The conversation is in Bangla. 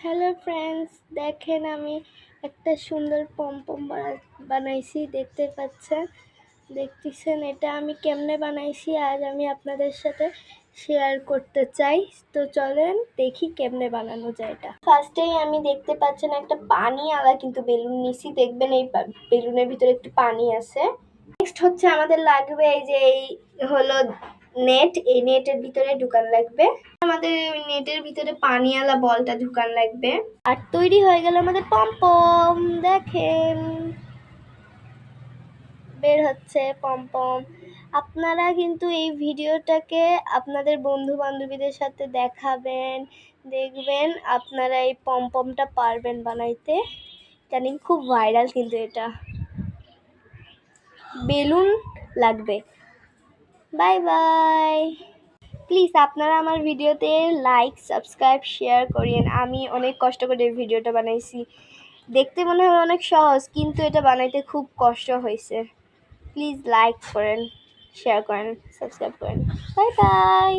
হ্যালো ফ্রেন্ডস, দেখেন আমি একটা সুন্দর পমপম বানাইছি। দেখতে দেখতেছেন এটা আমি কেমনে বানাইছি, আজ আমি আপনাদের সাথে শেয়ার করতে চাই। তো চলেন দেখি কেমনে বানানো যায়। এটা ফার্স্টেই আমি দেখতে পাচ্ছেন একটা পানি আলা কিন্তু বেলুন নিছি। দেখবেন এই বেলুনের ভিতরে একটু পানি আছে। নেক্সট হচ্ছে আমাদের লাগবে এই যে এই হলো নেট। এই নেটের ভিতরে ঢুকান লাগবে আমাদের, ওই নেটের ভিতরে পানিওয়ালা বলটা ঢুকান লাগবে। আর তৈরি হয়ে গেল আমাদের পমপম। দেখেন বের হচ্ছে পমপম। আপনারা কিন্তু এই ভিডিওটাকে আপনাদের বন্ধু বান্ধবীদের সাথে দেখাবেন, দেখবেন আপনারা এই পমপমটা পারবেন বানাইতে। জানি খুব ভাইরাল কিন্তু এটা। বেলুন লাগবে। Bye bye. প্লিজ আপনারা আমার ভিডিওতে লাইক সাবস্ক্রাইব শেয়ার করিয়েন। আমি অনেক কষ্ট করে এই ভিডিওটা বানাইছি। দেখতে মনে হয় অনেক সহজ, কিন্তু এটা বানাইতে খুব কষ্ট হয়েছে। প্লিজ লাইক করেন, শেয়ার করেন, সাবস্ক্রাইব করেন। Bye bye.